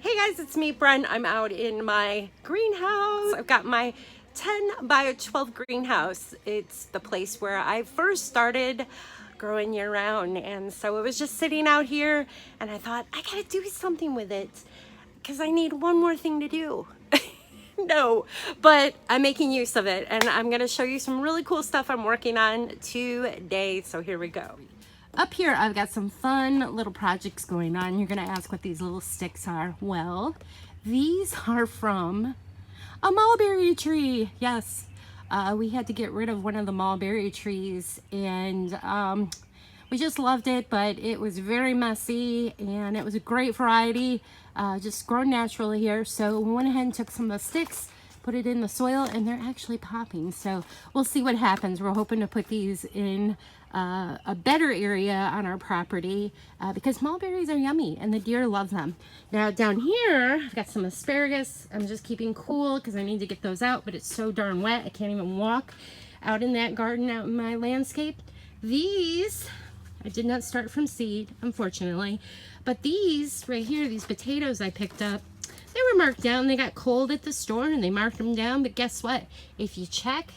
Hey guys, it's me, Bren. I'm out in my greenhouse. I've got my 10 by 12 greenhouse. It's the place where I first started growing year round. And so it was just sitting out here and I thought, I gotta do something with it because I need one more thing to do. No, but I'm making use of it and I'm gonna show you some really cool stuff I'm working on today. So here we go. Up here, I've got some fun little projects going on. You're gonna ask what these little sticks are. Well, these are from a mulberry tree. Yes, we had to get rid of one of the mulberry trees and we just loved it, but it was very messy and it was a great variety, just grown naturally here. So we went ahead and took some of the sticks, put it in the soil, and they're actually popping. So we'll see what happens. We're hoping to put these in a better area on our property because mulberries are yummy and the deer love them. Now down here, I've got some asparagus. I'm just keeping cool because I need to get those out, but it's so darn wet. I can't even walk out in that garden, out in my landscape. These, I did not start from seed, unfortunately, but these right here, these potatoes I picked up, they were marked down. They got cold at the store and they marked them down, but guess what? If you check,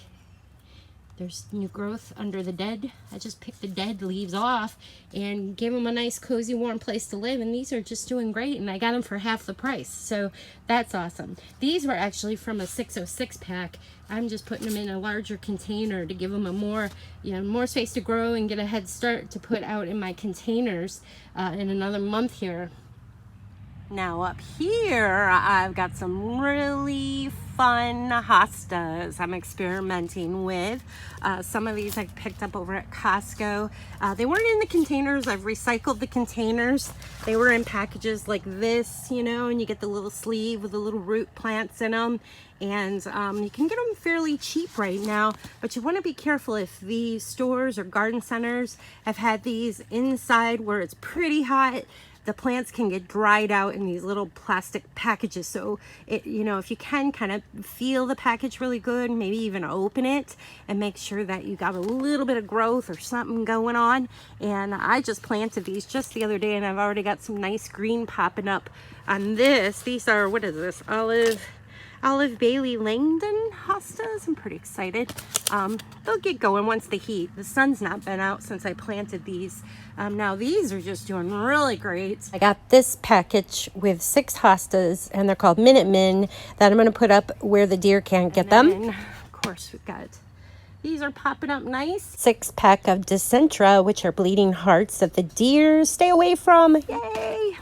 there's new growth under the dead. I just picked the dead leaves off and gave them a nice cozy warm place to live, and these are just doing great, and I got them for half the price, so that's awesome. These were actually from a 606 pack. I'm just putting them in a larger container to give them a more, more space to grow and get a head start to put out in my containers in another month here. Now up here, I've got some really fun hostas I'm experimenting with. Some of these I picked up over at Costco. They weren't in the containers. I've recycled the containers. They were in packages like this, and you get the little sleeve with the little root plants in them. And you can get them fairly cheap right now, but you want to be careful if the stores or garden centers have had these inside where it's pretty hot. The plants can get dried out in these little plastic packages. So, if you can kind of feel the package really good, maybe even open it and make sure that you got a little bit of growth or something going on. And I just planted these just the other day and I've already got some nice green popping up on this. These are, what is this? Olive Bailey Langdon hostas. I'm pretty excited. They'll get going once the sun's not been out since I planted these. Now these are just doing really great. I got this package with 6 hostas and they're called Minutemen that I'm going to put up where the deer can't get them. Of course, we've got, these are popping up nice. 6-pack of Dicentra, which are bleeding hearts that the deer stay away from. Yay!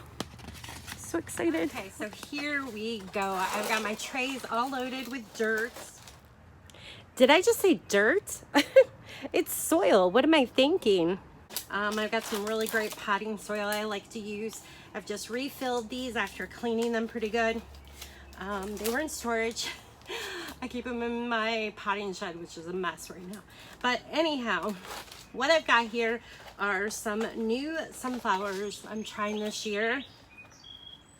So excited. Okay, so here we go. I've got my trays all loaded with dirt. Did I just say dirt? It's soil. What am I thinking? I've got some really great potting soil I like to use. I've just refilled these after cleaning them pretty good. They were in storage. I keep them in my potting shed, which is a mess right now. But anyhow, what I've got here are some new sunflowers I'm trying this year.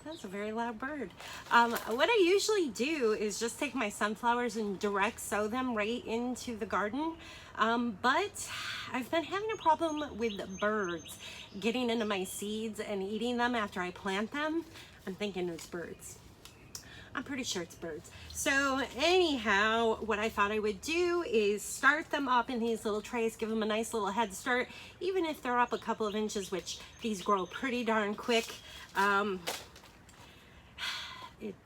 That's a very loud bird. What I usually do is just take my sunflowers and direct sow them right into the garden. But I've been having a problem with birds getting into my seeds and eating them after I plant them. I'm thinking it's birds. I'm pretty sure it's birds. So anyhow, what I thought I would do is start them up in these little trays, give them a nice little head start, even if they're up a couple of inches, which these grow pretty darn quick.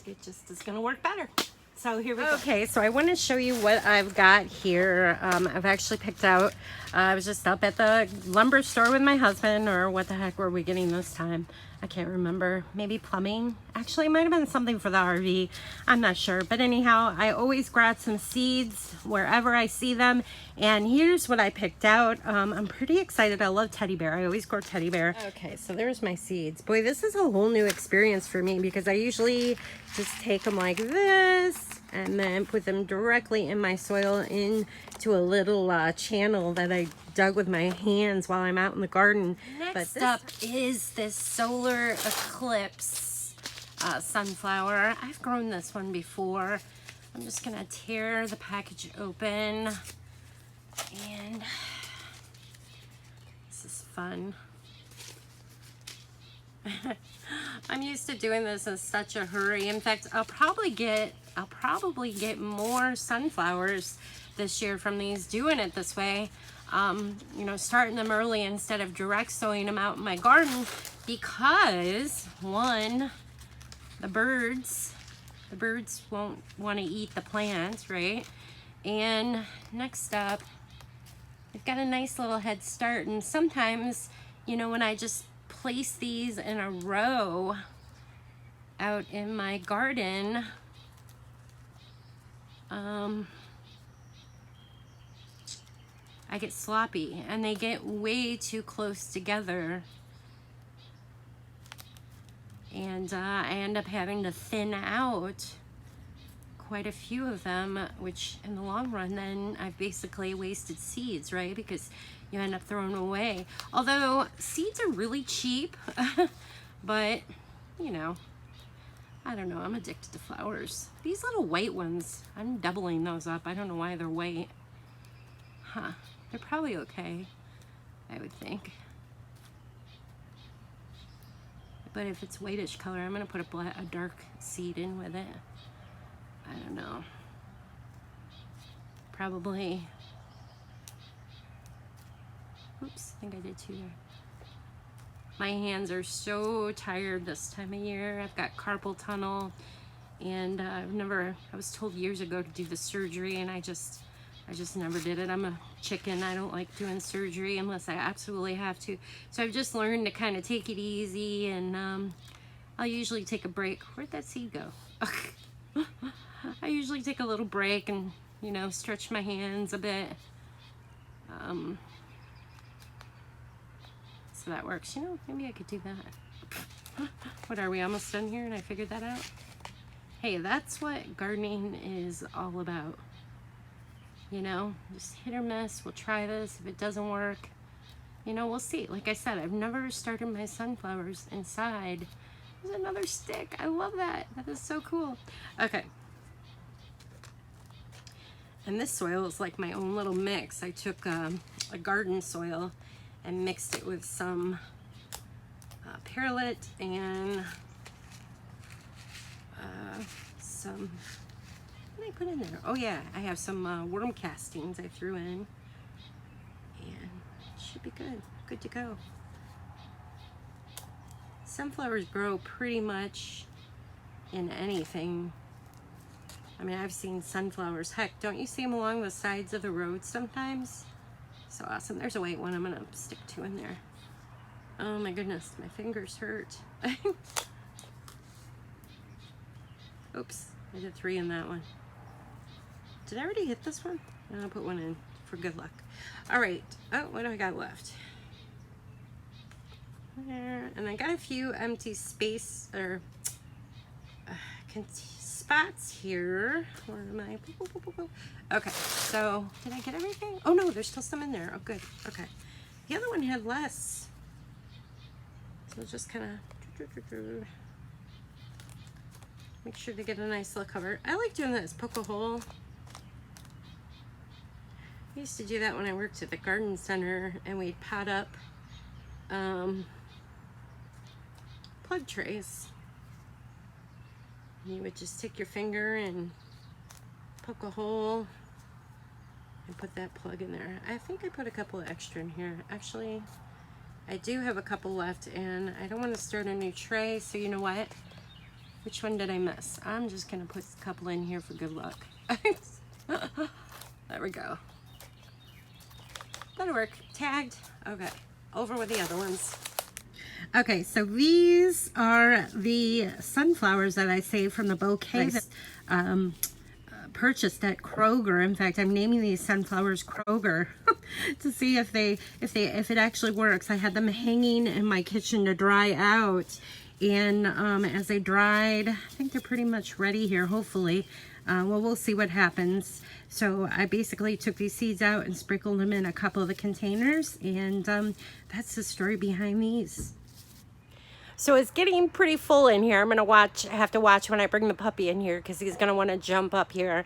It just is going to work better. So here we go. Okay, so I want to show you what I've got here. I've actually picked out, I was just up at the lumber store with my husband, or what the heck were we getting this time? I can't remember. Maybe plumbing. Actually, it might have been something for the RV. I'm not sure. But anyhow, I always grab some seeds wherever I see them. And here's what I picked out. I'm pretty excited. I love teddy bear. I always grow teddy bear. Okay, so there's my seeds. Boy, this is a whole new experience for me because I usually just take them like this and then put them directly in my soil into a little channel that I dug with my hands while I'm out in the garden. Next up is this solar eclipse sunflower. I've grown this one before. I'm just gonna tear the package open, and this is fun. I'm used to doing this in such a hurry. In fact, I'll probably get more sunflowers this year from these, doing it this way. You know, starting them early instead of direct sowing them out in my garden, because one, the birds won't want to eat the plants, right? And next up, I've got a nice little head start. And sometimes, you know, when I just place these in a row out in my garden, I get sloppy and they get way too close together, and I end up having to thin out quite a few of them, which in the long run then I've basically wasted seeds, right? Because you end up throwing them away. Although seeds are really cheap, but you know, I don't know, I'm addicted to flowers. These little white ones, I'm doubling those up. I don't know why they're white. Huh, they're probably okay, I would think. But if it's whitish color, I'm gonna put a dark seed in with it. I don't know. Probably. Oops, I think I did two there. My hands are so tired this time of year. I've got carpal tunnel, and I was told years ago to do the surgery, and I just never did it. I'm a chicken. I don't like doing surgery unless I absolutely have to. So I've just learned to kind of take it easy, and I'll usually take a break. Where'd that seed go? I usually take a little break and, you know, stretch my hands a bit. So that works. You know, maybe I could do that. What are we, almost done here and I figured that out? Hey, that's what gardening is all about. You know, just hit or miss. We'll try this. If it doesn't work, you know, we'll see. Like I said, I've never started my sunflowers inside. There's another stick. I love that. That is so cool. Okay. And this soil is like my own little mix. I took a garden soil and mixed it with some perlite and some, what did I put in there? Oh yeah, I have some worm castings I threw in, and it should be good to go. Sunflowers grow pretty much in anything. I mean, I've seen sunflowers, heck, don't you see them along the sides of the road sometimes? So awesome. There's a white one. I'm gonna stick two in there. Oh my goodness, my fingers hurt. Oops, I did 3 in that one. Did I already hit this one? I'll put one in for good luck. All right, oh, what do I got left? There, and I got a few empty space, or spots here. Where am I? Okay, so did I get everything? Oh no, there's still some in there. Oh good, okay. The other one had less. So just kind of make sure to get a nice little cover. I like doing this, poke a hole. I used to do that when I worked at the garden center, and we'd pot up plug trays. You would just take your finger and poke a hole and put that plug in there. I think I put a couple of extra in here. Actually, I do have a couple left, and I don't want to start a new tray, so you know what? Which one did I miss? I'm just gonna put a couple in here for good luck. There we go. That'll work. Tagged. Okay, over with the other ones. Okay, so these are the sunflowers that I saved from the bouquet that purchased at Kroger. In fact, I'm naming these sunflowers Kroger to see if it actually works. I had them hanging in my kitchen to dry out, and as they dried, I think they're pretty much ready here, hopefully. Well, we'll see what happens. So I basically took these seeds out and sprinkled them in a couple of the containers, and that's the story behind these. So it's getting pretty full in here. I'm gonna have to watch when I bring the puppy in here, because he's gonna want to jump up here,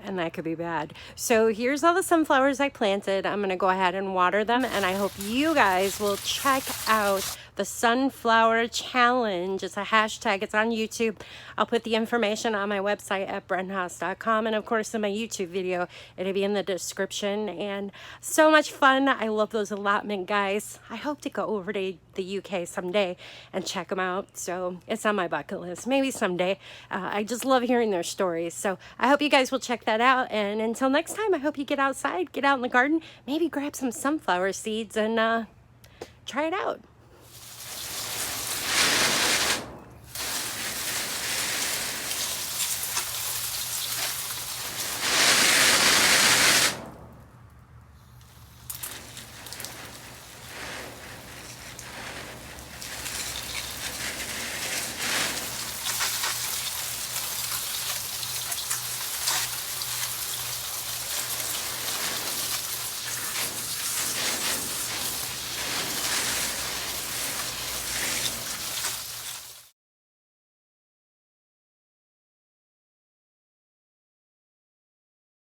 and that could be bad. So here's all the sunflowers I planted. I'm gonna go ahead and water them, and I hope you guys will check out the Sunflower Challenge. It's a hashtag. It's on YouTube. I'll put the information on my website at brenhaus.com, and of course in my YouTube video. It'll be in the description. And so much fun. I love those allotment guys. I hope to go over to the UK someday and check them out. So it's on my bucket list. Maybe someday. I just love hearing their stories. So I hope you guys will check that out. And until next time, I hope you get outside, get out in the garden, maybe grab some sunflower seeds and try it out.